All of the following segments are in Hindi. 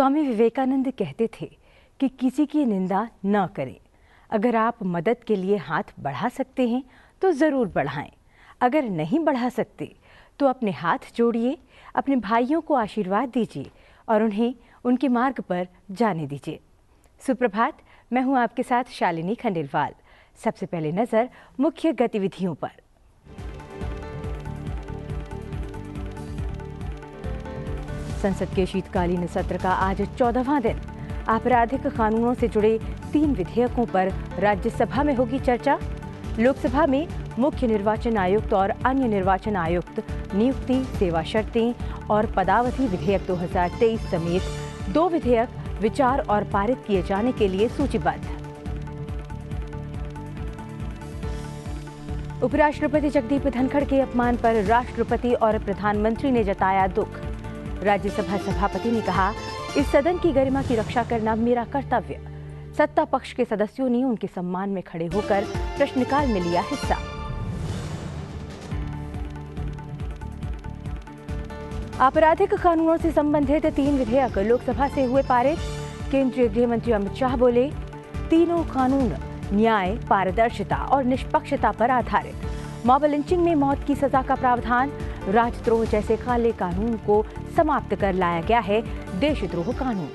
स्वामी विवेकानंद कहते थे कि किसी की निंदा न करें। अगर आप मदद के लिए हाथ बढ़ा सकते हैं तो ज़रूर बढ़ाएं। अगर नहीं बढ़ा सकते तो अपने हाथ जोड़िए, अपने भाइयों को आशीर्वाद दीजिए और उन्हें उनके मार्ग पर जाने दीजिए। सुप्रभात, मैं हूं आपके साथ शालिनी खंडेलवाल। सबसे पहले नजर मुख्य गतिविधियों पर। संसद के शीतकालीन सत्र का आज 14वां दिन। आपराधिक कानूनों से जुड़े 3 विधेयकों पर राज्यसभा में होगी चर्चा। लोकसभा में मुख्य निर्वाचन आयुक्त और अन्य निर्वाचन आयुक्त नियुक्ति, सेवा शर्तें और पदावधि विधेयक 2023 समेत 2 विधेयक विचार और पारित किए जाने के लिए सूचीबद्ध। उपराष्ट्रपति जगदीप धनखड़ के अपमान पर राष्ट्रपति और प्रधानमंत्री ने जताया दुख। राज्यसभा सभापति ने कहा, इस सदन की गरिमा की रक्षा करना मेरा कर्तव्य। सत्ता पक्ष के सदस्यों ने उनके सम्मान में खड़े होकर प्रश्नकाल में लिया हिस्सा। आपराधिक कानूनों से संबंधित 3 विधेयक लोकसभा से हुए पारित। केंद्रीय गृह मंत्री अमित शाह बोले, तीनों कानून न्याय, पारदर्शिता और निष्पक्षता पर आधारित। मॉब लिंचिंग में मौत की सजा का प्रावधान, राजद्रोह जैसे काले कानून को समाप्त कर लाया गया है देशद्रोह कानून।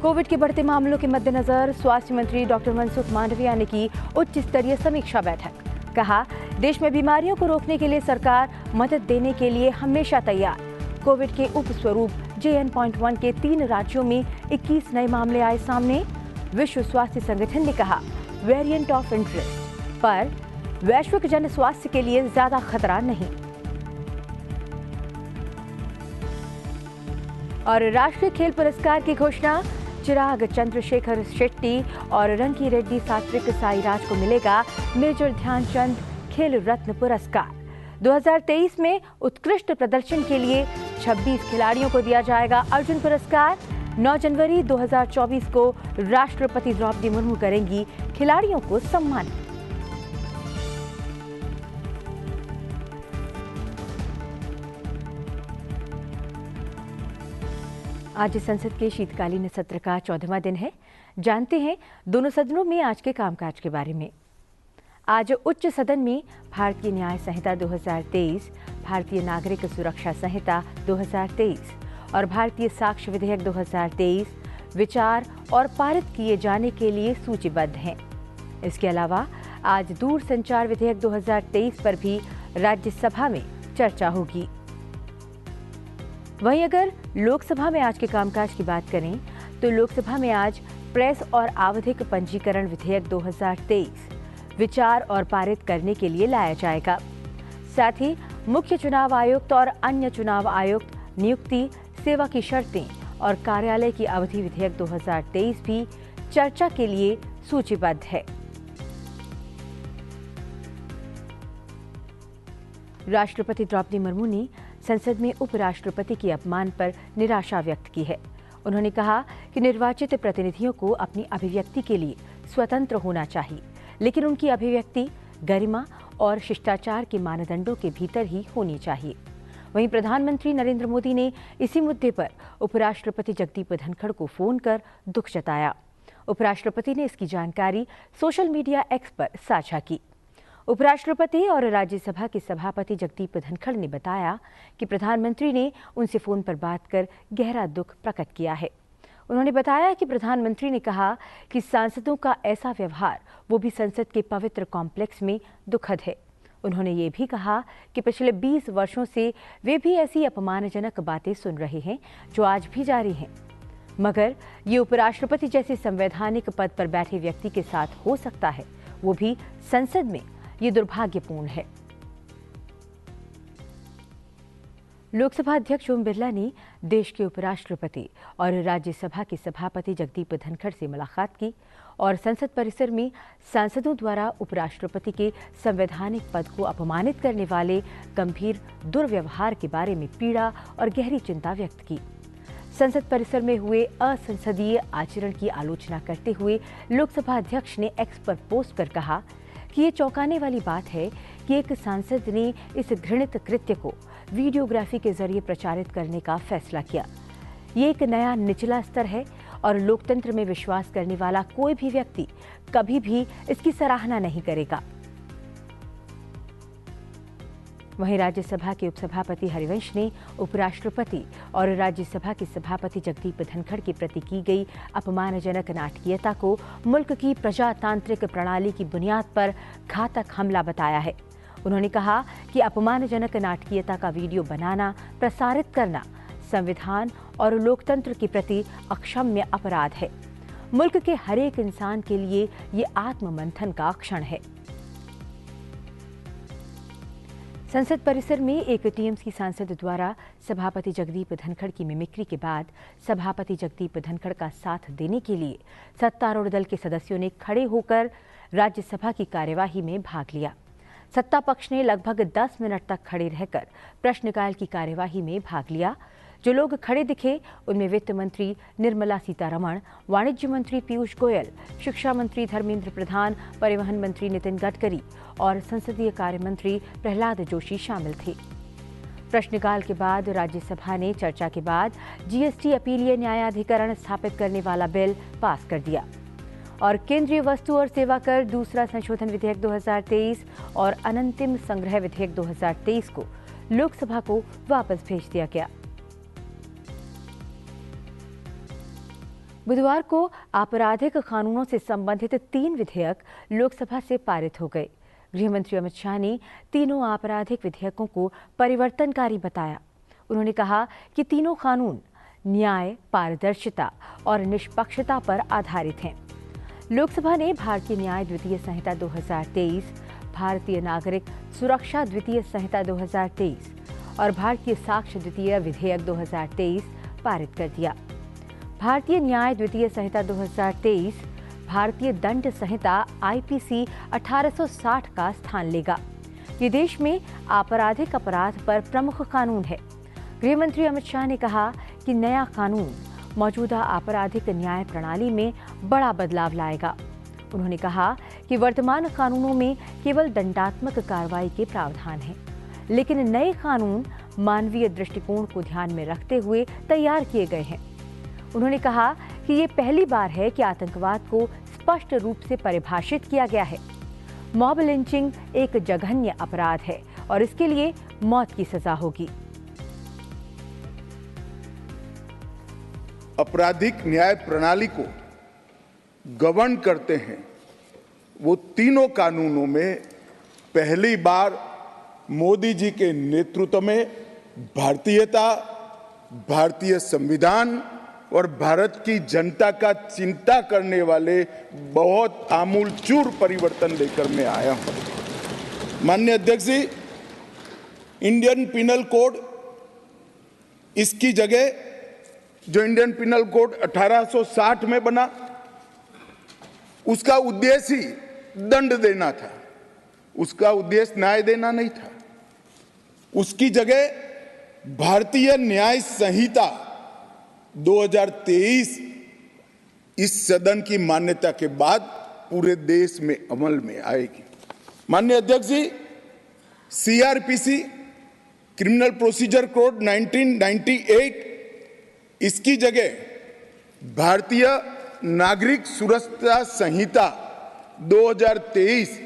कोविड के बढ़ते मामलों के मद्देनजर स्वास्थ्य मंत्री डॉक्टर मनसुख मांडविया ने की उच्च स्तरीय समीक्षा बैठक। कहा, देश में बीमारियों को रोकने के लिए सरकार मदद देने के लिए हमेशा तैयार। कोविड के उपस्वरूप JN.1 के 3 राज्यों में 21 नए मामले आए सामने। विश्व स्वास्थ्य संगठन ने कहा, वेरिएंट ऑफ इंटरेस्ट पर वैश्विक जन स्वास्थ्य के लिए ज्यादा खतरा नहीं। और राष्ट्रीय खेल पुरस्कार की घोषणा, चिराग चंद्रशेखर शेट्टी और रंकी रेड्डी सात्विक साईराज को मिलेगा मेजर ध्यानचंद खेल रत्न पुरस्कार। 2023 में उत्कृष्ट प्रदर्शन के लिए 26 खिलाड़ियों को दिया जाएगा अर्जुन पुरस्कार। 9 जनवरी 2024 को राष्ट्रपति द्रौपदी मुर्मू करेंगी खिलाड़ियों को सम्मानित। आज संसद के शीतकालीन सत्र का 14वां दिन है। जानते हैं दोनों सदनों में आज के कामकाज के बारे में। आज उच्च सदन में भारतीय न्याय संहिता 2023, भारतीय नागरिक सुरक्षा संहिता 2023 और भारतीय साक्ष्य विधेयक 2023 विचार और पारित किए जाने के लिए सूचीबद्ध हैं। इसके अलावा आज दूरसंचार विधेयक 2023 पर भी राज्यसभा में चर्चा होगी। वहीं अगर लोकसभा में आज के कामकाज की बात करें तो लोकसभा में आज प्रेस और आवधिक पंजीकरण विधेयक 2023 विचार और पारित करने के लिए लाया जाएगा। साथ ही मुख्य चुनाव आयुक्त और अन्य चुनाव आयुक्त नियुक्ति, सेवा की शर्तें और कार्यालय की अवधि विधेयक 2023 भी चर्चा के लिए सूचीबद्ध है। राष्ट्रपति द्रौपदी मुर्मू ने संसद में उपराष्ट्रपति के अपमान पर निराशा व्यक्त की है। उन्होंने कहा कि निर्वाचित प्रतिनिधियों को अपनी अभिव्यक्ति के लिए स्वतंत्र होना चाहिए, लेकिन उनकी अभिव्यक्ति गरिमा और शिष्टाचार के मानदंडों के भीतर ही होनी चाहिए। वहीं प्रधानमंत्री नरेंद्र मोदी ने इसी मुद्दे पर उपराष्ट्रपति जगदीप धनखड़ को फोन कर दुख जताया। उपराष्ट्रपति ने इसकी जानकारी सोशल मीडिया X पर साझा की। उपराष्ट्रपति और राज्यसभा के सभापति जगदीप धनखड़ ने बताया कि प्रधानमंत्री ने उनसे फोन पर बात कर गहरा दुख प्रकट किया है। उन्होंने बताया कि प्रधानमंत्री ने कहा कि सांसदों का ऐसा व्यवहार, वो भी संसद के पवित्र कॉम्प्लेक्स में, दुखद है। उन्होंने ये भी कहा कि पिछले 20 वर्षों से वे भी ऐसी अपमानजनक बातें सुन रहे हैं जो आज भी जारी हैं, मगर ये उपराष्ट्रपति जैसे संवैधानिक पद पर बैठे व्यक्ति के साथ हो सकता है, वो भी संसद में। ये दुर्भाग्यपूर्ण है। लोकसभा अध्यक्ष ओम बिरला ने देश के उपराष्ट्रपति और राज्यसभा के सभापति जगदीप धनखड़ से मुलाकात की और संसद परिसर में सांसदों द्वारा उपराष्ट्रपति के संवैधानिक पद को अपमानित करने वाले गंभीर दुर्व्यवहार के बारे में पीड़ा और गहरी चिंता व्यक्त की। संसद परिसर में हुए असंसदीय आचरण की आलोचना करते हुए लोकसभा अध्यक्ष ने X पर पोस्ट कर कहा कि ये चौंकाने वाली बात है कि एक सांसद ने इस घृणित कृत्य को वीडियोग्राफी के जरिए प्रचारित करने का फैसला किया। ये एक नया निचला स्तर है और लोकतंत्र में विश्वास करने वाला कोई भी व्यक्ति कभी भी इसकी सराहना नहीं करेगा। वहीं राज्यसभा के उपसभापति हरिवंश ने उपराष्ट्रपति और राज्यसभा के सभापति जगदीप धनखड़ के प्रति की गई अपमानजनक नाटकीयता को मुल्क की प्रजातांत्रिक प्रणाली की बुनियाद पर घातक हमला बताया है। उन्होंने कहा कि अपमानजनक नाटकीयता का वीडियो बनाना, प्रसारित करना संविधान और लोकतंत्र के प्रति अक्षम्य अपराध है। मुल्क के हर एक इंसान के लिए ये आत्ममंथन का क्षण है। संसद परिसर में एक टीएमसी सांसद द्वारा सभापति जगदीप धनखड़ की मिमिक्री के बाद सभापति जगदीप धनखड़ का साथ देने के लिए सत्तारूढ़ दल के सदस्यों ने खड़े होकर राज्यसभा की कार्यवाही में भाग लिया। सत्ता पक्ष ने लगभग 10 मिनट तक खड़े रहकर प्रश्नकाल की कार्यवाही में भाग लिया। जो लोग खड़े दिखे उनमें वित्त मंत्री निर्मला सीतारमण, वाणिज्य मंत्री पीयूष गोयल, शिक्षा मंत्री धर्मेंद्र प्रधान, परिवहन मंत्री नितिन गडकरी और संसदीय कार्य मंत्री प्रहलाद जोशी शामिल थे। प्रश्नकाल के बाद राज्यसभा ने चर्चा के बाद जीएसटी अपीलीय न्यायाधिकरण स्थापित करने वाला बिल पास कर दिया और केंद्रीय वस्तु और सेवा कर दूसरा संशोधन विधेयक 2023 और अनंतिम संग्रह विधेयक 2023 को लोकसभा को वापस भेज दिया गया। बुधवार को आपराधिक कानूनों से संबंधित 3 विधेयक लोकसभा से पारित हो गए। गृह मंत्री अमित शाह ने तीनों आपराधिक विधेयकों को परिवर्तनकारी बताया। उन्होंने कहा कि तीनों कानून न्याय, पारदर्शिता और निष्पक्षता पर आधारित हैं। लोकसभा ने भारतीय न्याय द्वितीय संहिता 2023, भारतीय नागरिक सुरक्षा द्वितीय संहिता 2023 और भारतीय साक्ष्य द्वितीय विधेयक 2023 पारित कर दिया। भारतीय न्याय द्वितीय संहिता 2023 भारतीय दंड संहिता आईपीसी 1860 का स्थान लेगा। ये देश में आपराधिक अपराध पर प्रमुख कानून है। गृह मंत्री अमित शाह ने कहा कि नया कानून मौजूदा आपराधिक न्याय प्रणाली में बड़ा बदलाव लाएगा। उन्होंने कहा कि वर्तमान कानूनों में केवल दंडात्मक कार्रवाई के प्रावधान हैं, लेकिन नए कानून मानवीय दृष्टिकोण को ध्यान में रखते हुए तैयार किए गए हैं। उन्होंने कहा कि ये पहली बार है कि आतंकवाद को स्पष्ट रूप से परिभाषित किया गया है। मॉब लिंचिंग एक जघन्य अपराध है और इसके लिए मौत की सजा होगी। आपराधिक न्याय प्रणाली को गवर्न करते हैं वो तीनों कानूनों में पहली बार मोदी जी के नेतृत्व में भारतीयता, भारतीय संविधान और भारत की जनता का चिंता करने वाले बहुत आमूलचूल परिवर्तन लेकर मैं आया हूं। माननीय अध्यक्ष जी, इंडियन पिनल कोड, इसकी जगह जो इंडियन पिनल कोड 1860 में बना, उसका उद्देश्य ही दंड देना था, उसका उद्देश्य न्याय देना नहीं था। उसकी जगह भारतीय न्याय संहिता 2023 इस सदन की मान्यता के बाद पूरे देश में अमल में आएगी। माननीय अध्यक्ष जी, सीआरपीसी क्रिमिनल प्रोसीजर कोड 1998, इसकी जगह भारतीय नागरिक सुरक्षा संहिता 2023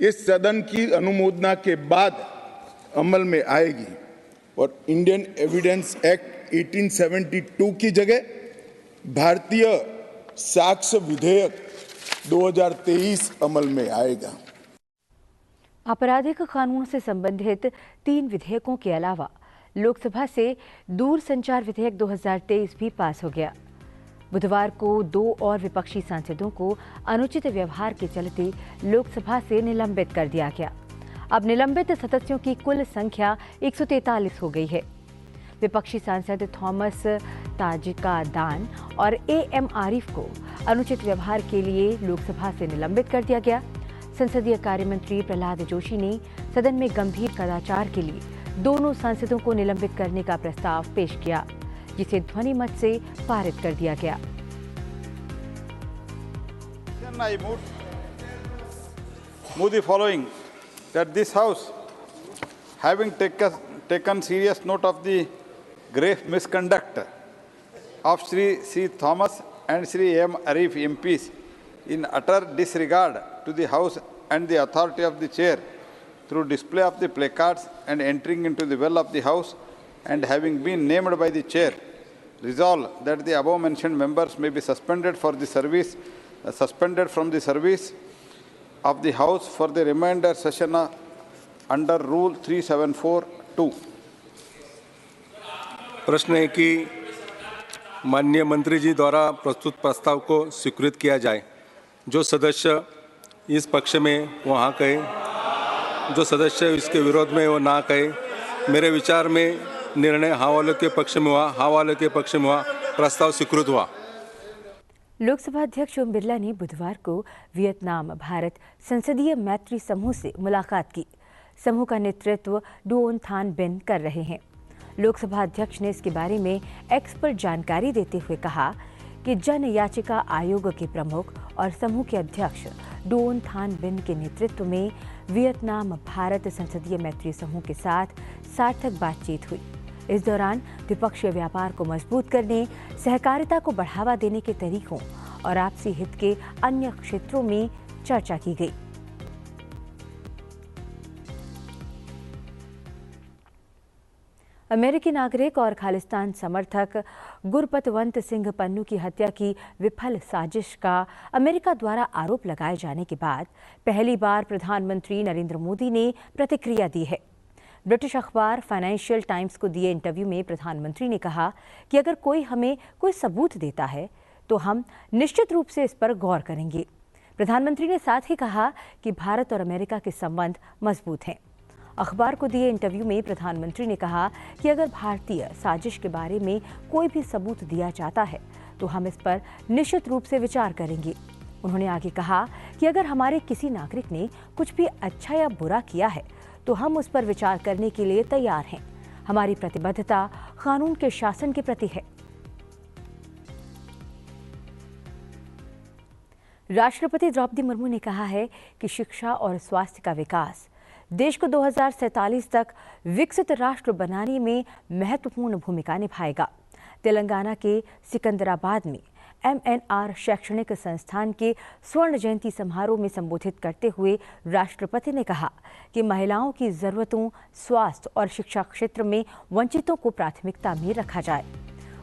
इस सदन की अनुमोदना के बाद अमल में आएगी और इंडियन एविडेंस एक्ट 1872 की जगह भारतीय साक्ष्य विधेयक 2023 अमल में आएगा। आपराधिक कानून से संबंधित 3 विधेयकों के अलावा लोकसभा से दूरसंचार विधेयक 2023 भी पास हो गया। बुधवार को 2 और विपक्षी सांसदों को अनुचित व्यवहार के चलते लोकसभा से निलंबित कर दिया गया। अब निलंबित सदस्यों की कुल संख्या 143 हो गई है। विपक्षी सांसद थॉमस ताजिकादान और एएम आरिफ को अनुचित व्यवहार के लिए लोकसभा से निलंबित कर दिया गया। संसदीय कार्य मंत्री प्रहलाद जोशी ने सदन में गंभीर कदाचार के लिए दोनों सांसदों को निलंबित करने का प्रस्ताव पेश किया, जिसे ध्वनि मत से पारित कर दिया गया। move the following, that this House, having taken serious note of the grave misconduct of Sri C. Thomas and Sri M. Arif MPs in utter disregard to the House and the authority of the Chair through display of the placards and entering into the well of the House, and having been named by the Chair, resolve that the above mentioned members may be suspended from the service of the House for the remainder session under Rule 374(2). प्रश्न है कि माननीय मंत्री जी द्वारा प्रस्तुत प्रस्ताव को स्वीकृत किया जाए। जो सदस्य इस पक्ष में वो हाँ कहे, जो सदस्य इसके विरोध में वो ना कहे। मेरे विचार में निर्णय हाँ वालों के पक्ष में हुआ, हाँ वालों के पक्ष में हुआ, प्रस्ताव स्वीकृत हुआ। लोकसभा अध्यक्ष ओम बिरला ने बुधवार को वियतनाम भारत संसदीय मैत्री समूह से मुलाकात की। समूह का नेतृत्व डुओन थान बिन कर रहे हैं। लोकसभा अध्यक्ष ने इसके बारे में एक्स पर जानकारी देते हुए कहा कि जन याचिका आयोग के प्रमुख और समूह के अध्यक्ष डुओन थान बिन के नेतृत्व में वियतनाम भारत संसदीय मैत्री समूह के साथ सार्थक बातचीत हुई। इस दौरान द्विपक्षीय व्यापार को मजबूत करने, सहकारिता को बढ़ावा देने के तरीकों और आपसी हित के अन्य क्षेत्रों में चर्चा की गई। अमेरिकी नागरिक और खालिस्तान समर्थक गुरपतवंत सिंह पन्नू की हत्या की विफल साजिश का अमेरिका द्वारा आरोप लगाए जाने के बाद पहली बार प्रधानमंत्री नरेंद्र मोदी ने प्रतिक्रिया दी है। ब्रिटिश अखबार फाइनेंशियल टाइम्स को दिए इंटरव्यू में प्रधानमंत्री ने कहा कि अगर कोई हमें कोई सबूत देता है तो हम निश्चित रूप से इस पर गौर करेंगे। प्रधानमंत्री ने साथ ही कहा कि भारत और अमेरिका के संबंध मजबूत हैं। अखबार को दिए इंटरव्यू में प्रधानमंत्री ने कहा कि अगर भारतीय साजिश के बारे में कोई भी सबूत दिया जाता है तो हम इस पर निश्चित रूप से विचार करेंगे। उन्होंने आगे कहा कि अगर हमारे किसी नागरिक ने कुछ भी अच्छा या बुरा किया है तो हम उस पर विचार करने के लिए तैयार हैं। हमारी प्रतिबद्धता कानून के शासन के प्रति है। राष्ट्रपति द्रौपदी मुर्मू ने कहा है कि शिक्षा और स्वास्थ्य का विकास देश को 2047 तक विकसित राष्ट्र बनाने में महत्वपूर्ण भूमिका निभाएगा। तेलंगाना के सिकंदराबाद में MNR शैक्षणिक संस्थान के स्वर्ण जयंती समारोह में संबोधित करते हुए राष्ट्रपति ने कहा कि महिलाओं की जरूरतों, स्वास्थ्य और शिक्षा क्षेत्र में वंचितों को प्राथमिकता में रखा जाए।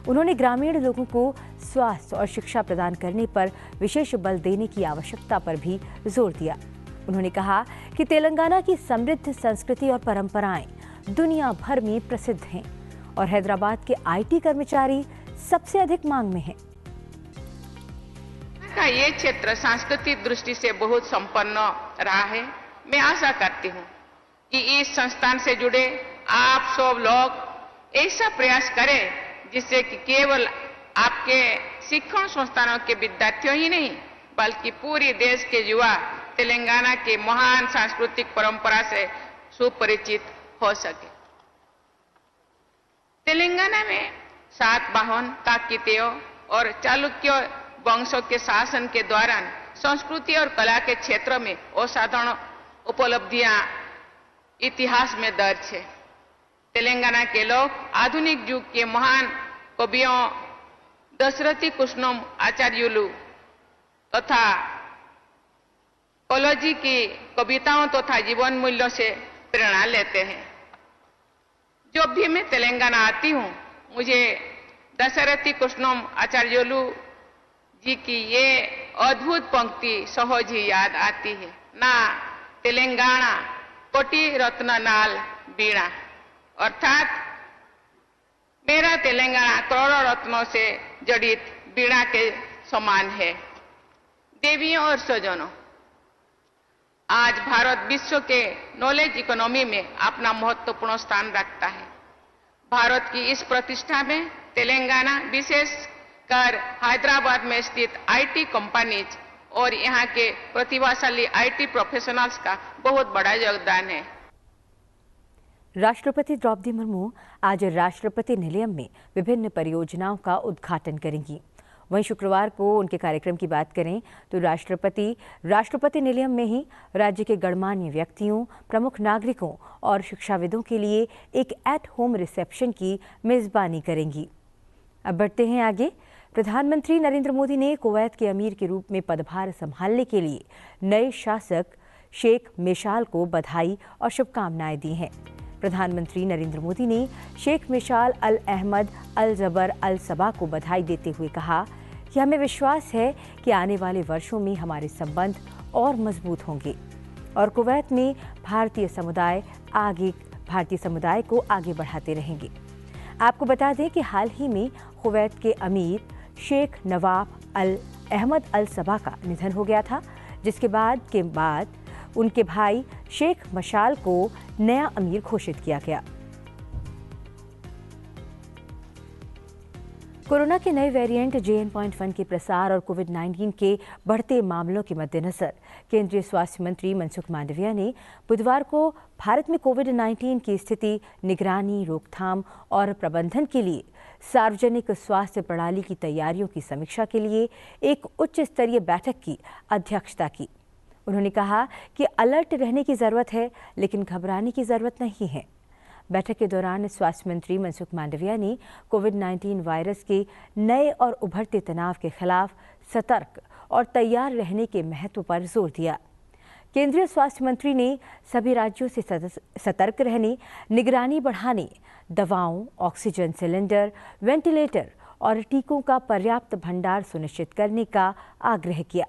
उन्होंने ग्रामीण लोगों को स्वास्थ्य और शिक्षा प्रदान करने पर विशेष बल देने की आवश्यकता पर भी जोर दिया। उन्होंने कहा कि तेलंगाना की समृद्ध संस्कृति और परंपराएं दुनिया भर में प्रसिद्ध हैं और हैदराबाद के IT कर्मचारी सबसे अधिक मांग में हैं। ये क्षेत्र सांस्कृतिक दृष्टि से बहुत संपन्न रहा है। मैं आशा करती हूँ कि इस संस्थान से जुड़े आप सब लोग ऐसा प्रयास करें जिससे कि केवल आपके शिक्षण संस्थानों के विद्यार्थियों ही नहीं बल्कि पूरे देश के युवा तेलंगाना की महान सांस्कृतिक परंपरा से सुपरिचित हो सके। तेलंगाना में सातवाहन, काकतीय और चालुक्य वंशों के शासन के दौरान संस्कृति और कला के क्षेत्र में असाधारण उपलब्धियां इतिहास में दर्ज है। तेलंगाना के लोग आधुनिक युग के महान कवियों दशरथी कृष्णम आचार्युलु तथा कोलोजी की कविताओं तथा जीवन मूल्यों से प्रेरणा लेते हैं। जब भी मैं तेलंगाना आती हूँ मुझे दशरथी कृष्णम आचार्युलु जी की ये अद्भुत पंक्ति सहज ही याद आती है। ना तेलंगाना कोटि रत्न नाल बीणा, अर्थात मेरा तेलंगाना करोड़ों रत्नों से जड़ित बीणा के समान है। देवियों और स्वजनों, आज भारत विश्व के नॉलेज इकोनॉमी में अपना महत्वपूर्ण स्थान रखता है। भारत की इस प्रतिष्ठा में तेलंगाना विशेषकर हैदराबाद में स्थित IT कंपनीज और यहाँ के प्रतिभाशाली IT प्रोफेशनल्स का बहुत बड़ा योगदान है। राष्ट्रपति द्रौपदी मुर्मू आज राष्ट्रपति निलयम में विभिन्न परियोजनाओं का उद्घाटन करेंगी। वहीं शुक्रवार को उनके कार्यक्रम की बात करें तो राष्ट्रपति निलयम में ही राज्य के गणमान्य व्यक्तियों, प्रमुख नागरिकों और शिक्षाविदों के लिए एक एट होम रिसेप्शन की मेजबानी करेंगी। अब बढ़ते हैं आगे। प्रधानमंत्री नरेंद्र मोदी ने कुवैत के अमीर के रूप में पदभार संभालने के लिए नए शासक शेख मेशाल को बधाई और शुभकामनाएं दी हैं। प्रधानमंत्री नरेंद्र मोदी ने शेख मेशाल अल अहमद अल जबर अल सबा को बधाई देते हुए कहा कि हमें विश्वास है कि आने वाले वर्षों में हमारे संबंध और मजबूत होंगे और कुवैत में भारतीय समुदाय को आगे बढ़ाते रहेंगे। आपको बता दें कि हाल ही में कुवैत के अमीर शेख नवाफ अल अहमद अल सबा का निधन हो गया था, जिसके बाद उनके भाई शेख मशाल को नया अमीर घोषित किया गया। कोरोना के नए वेरिएंट JN.1 के प्रसार और कोविड-19 के बढ़ते मामलों के मद्देनजर केंद्रीय स्वास्थ्य मंत्री मनसुख मांडविया ने बुधवार को भारत में कोविड-19 की स्थिति, निगरानी, रोकथाम और प्रबंधन के लिए सार्वजनिक स्वास्थ्य प्रणाली की तैयारियों की समीक्षा के लिए एक उच्च स्तरीय बैठक की अध्यक्षता की। उन्होंने कहा कि अलर्ट रहने की जरूरत है, लेकिन घबराने की जरूरत नहीं है। बैठक के दौरान स्वास्थ्य मंत्री मनसुख मांडविया ने कोविड-19 वायरस के नए और उभरते तनाव के खिलाफ सतर्क और तैयार रहने के महत्व पर जोर दिया। केंद्रीय स्वास्थ्य मंत्री ने सभी राज्यों से सतर्क रहने, निगरानी बढ़ाने, दवाओं, ऑक्सीजन सिलेंडर, वेंटिलेटर और टीकों का पर्याप्त भंडार सुनिश्चित करने का आग्रह किया।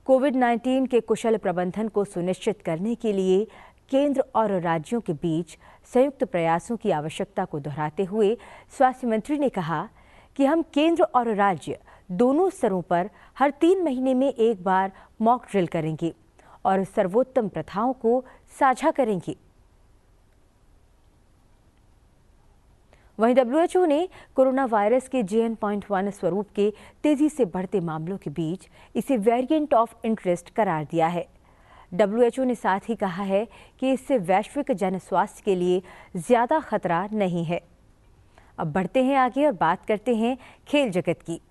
कोविड-19 के कुशल प्रबंधन को सुनिश्चित करने के लिए केंद्र और राज्यों के बीच संयुक्त प्रयासों की आवश्यकता को दोहराते हुए स्वास्थ्य मंत्री ने कहा कि हम केंद्र और राज्य दोनों स्तरों पर हर 3 महीने में एक बार मॉक ड्रिल करेंगे और सर्वोत्तम प्रथाओं को साझा करेंगे। वहीं WHO ने कोरोना वायरस के JN.1 स्वरूप के तेजी से बढ़ते मामलों के बीच इसे वेरिएंट ऑफ इंटरेस्ट करार दिया है। WHO ने साथ ही कहा है कि इससे वैश्विक जन स्वास्थ्य के लिए ज्यादा खतरा नहीं है। अब बढ़ते हैं आगे और बात करते हैं खेल जगत की।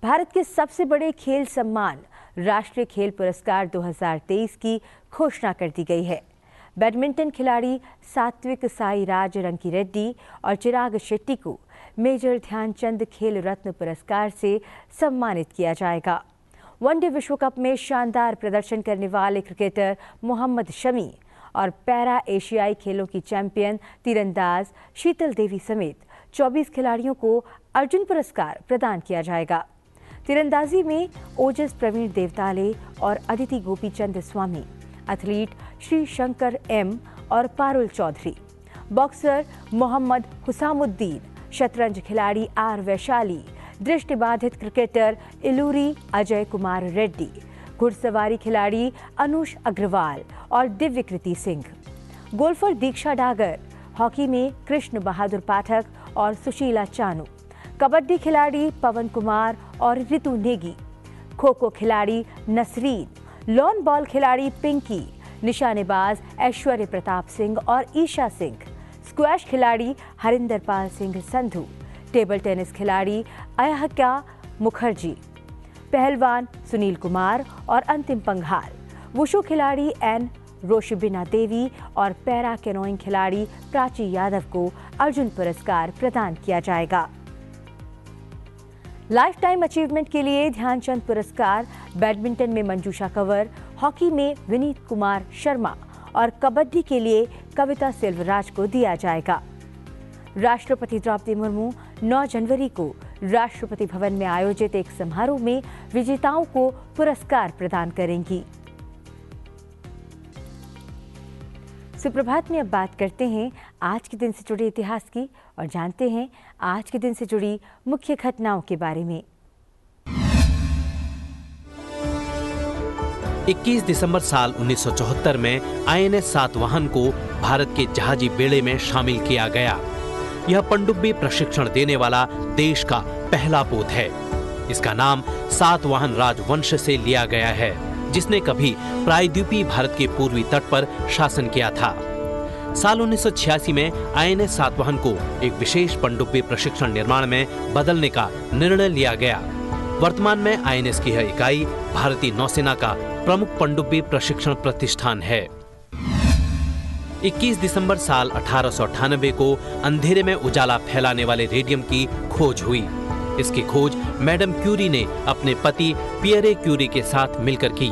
भारत के सबसे बड़े खेल सम्मान राष्ट्रीय खेल पुरस्कार 2023 की घोषणा कर दी गई है। बैडमिंटन खिलाड़ी सात्विक साईराज रंकीरेड्डी और चिराग शेट्टी को मेजर ध्यानचंद खेल रत्न पुरस्कार से सम्मानित किया जाएगा। वनडे विश्व कप में शानदार प्रदर्शन करने वाले क्रिकेटर मोहम्मद शमी और पैरा एशियाई खेलों की चैंपियन तीरंदाज शीतल देवी समेत 24 खिलाड़ियों को अर्जुन पुरस्कार प्रदान किया जाएगा। तीरंदाजी में ओजस प्रवीण देवताले और अदिति गोपीचंद स्वामी, एथलीट श्री शंकर एम और पारुल चौधरी, बॉक्सर मोहम्मद हुसामुद्दीन, शतरंज खिलाड़ी आर वैशाली, दृष्टिबाधित क्रिकेटर इलूरी अजय कुमार रेड्डी, घुड़सवारी खिलाड़ी अनुष अग्रवाल और दिव्यकृति सिंह, गोल्फर दीक्षा डागर, हॉकी में कृष्ण बहादुर पाठक और सुशीला चानू, कबड्डी खिलाड़ी पवन कुमार और रितु नेगी, खो खो खिलाड़ी नसरीन, लॉन बॉल खिलाड़ी पिंकी, निशानेबाज ऐश्वर्य प्रताप सिंह और ईशा सिंह, स्क्वैश खिलाड़ी हरिंदर पाल सिंह संधू, टेबल टेनिस खिलाड़ी अयहका मुखर्जी, पहलवान सुनील कुमार और अंतिम पंघाल, वुशु खिलाड़ी एन रोशिबिना देवी और पैरा कैनोइंग खिलाड़ी प्राची यादव को अर्जुन पुरस्कार प्रदान किया जाएगा। लाइफ टाइम अचीवमेंट के लिए ध्यानचंद पुरस्कार बैडमिंटन में मंजूषा कंवर, हॉकी में विनीत कुमार शर्मा और कबड्डी के लिए कविता सेल्वराज को दिया जाएगा। राष्ट्रपति द्रौपदी मुर्मू 9 जनवरी को राष्ट्रपति भवन में आयोजित एक समारोह में विजेताओं को पुरस्कार प्रदान करेंगी। सुप्रभात में अब बात करते हैं आज के दिन से जुड़े इतिहास की और जानते हैं आज के दिन से जुड़ी मुख्य घटनाओं के बारे में। 21 दिसंबर साल 1974 में INS सातवाहन को भारत के जहाजी बेड़े में शामिल किया गया। यह पनडुब्बी प्रशिक्षण देने वाला देश का पहला पोत है। इसका नाम सातवाहन राजवंश से लिया गया है, जिसने कभी प्रायद्वीपीय भारत के पूर्वी तट पर शासन किया था। साल 1986 में INS सातवाहन को एक विशेष पनडुब्बी प्रशिक्षण निर्माण में बदलने का निर्णय लिया गया। वर्तमान में INS की यह इकाई भारतीय नौसेना का प्रमुख पनडुब्बी प्रशिक्षण प्रतिष्ठान है। 21 दिसंबर साल 1898 को अंधेरे में उजाला फैलाने वाले रेडियम की खोज हुई। इसकी खोज मैडम क्यूरी ने अपने पति पियरे क्यूरी के साथ मिलकर की।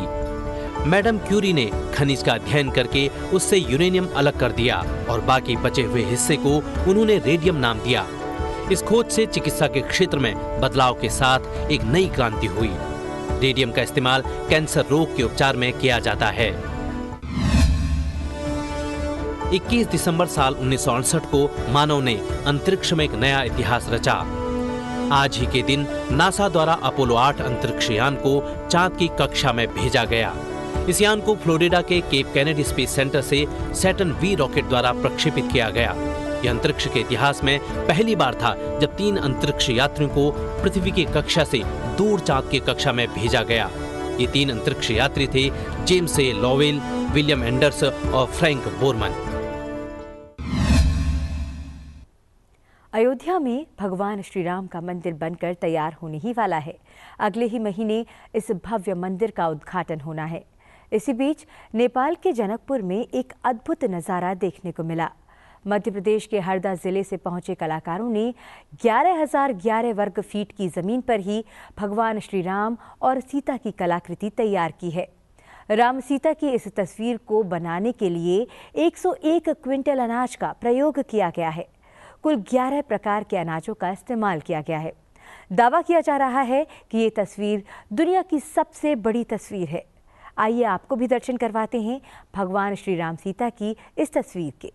मैडम क्यूरी ने खनिज का अध्ययन करके उससे यूरेनियम अलग कर दिया और बाकी बचे हुए हिस्से को उन्होंने रेडियम नाम दिया। इस खोज से चिकित्सा के क्षेत्र में बदलाव के साथ एक नई क्रांति हुई। रेडियम का इस्तेमाल कैंसर रोग के उपचार में किया जाता है। 21 दिसंबर साल 1968 को मानव ने अंतरिक्ष में एक नया इतिहास रचा। आज ही के दिन नासा द्वारा अपोलो 8 अंतरिक्ष यान को चांद की कक्षा में भेजा गया। इस यान को फ्लोरिडा के केप कैनेडी स्पेस सेंटर से सैटर्न V रॉकेट द्वारा प्रक्षेपित किया गया। यह अंतरिक्ष के इतिहास में पहली बार था जब 3 अंतरिक्ष यात्रियों को पृथ्वी की कक्षा से दूर चांद की कक्षा में भेजा गया। ये 3 अंतरिक्ष यात्री थे James A Lovell, William Anders और फ्रैंक बोरमन। अयोध्या में भगवान श्री राम का मंदिर बनकर तैयार होने ही वाला है। अगले ही महीने इस भव्य मंदिर का उद्घाटन होना है। इसी बीच नेपाल के जनकपुर में एक अद्भुत नज़ारा देखने को मिला। मध्य प्रदेश के हरदा जिले से पहुंचे कलाकारों ने 11,011 वर्ग फीट की जमीन पर ही भगवान श्री राम और सीता की कलाकृति तैयार की है। राम सीता की इस तस्वीर को बनाने के लिए 101 क्विंटल अनाज का प्रयोग किया गया है। कुल 11 प्रकार के अनाजों का इस्तेमाल किया गया है। दावा किया जा रहा है कि ये तस्वीर दुनिया की सबसे बड़ी तस्वीर है। आइए आपको भी दर्शन करवाते हैं भगवान श्री राम सीता की इस तस्वीर के।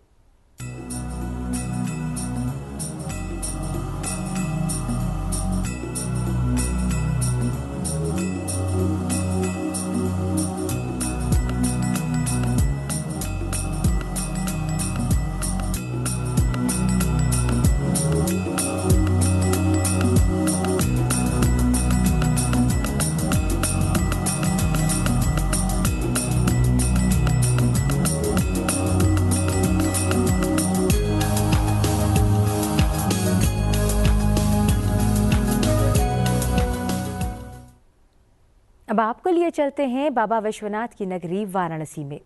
अब आपको लिए चलते हैं बाबा विश्वनाथ की नगरी वाराणसी में।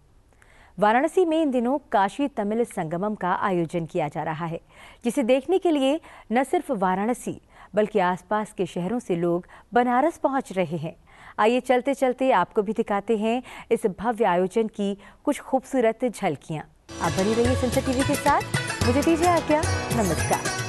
वाराणसी में इन दिनों काशी तमिल संगमम का आयोजन किया जा रहा है, जिसे देखने के लिए न सिर्फ वाराणसी बल्कि आसपास के शहरों से लोग बनारस पहुंच रहे हैं। आइए चलते चलते आपको भी दिखाते हैं इस भव्य आयोजन की कुछ खूबसूरत झलकियां। आप बनी रहिए संसद टीवी के साथ। मुझे दीजिए आज्ञा। नमस्कार।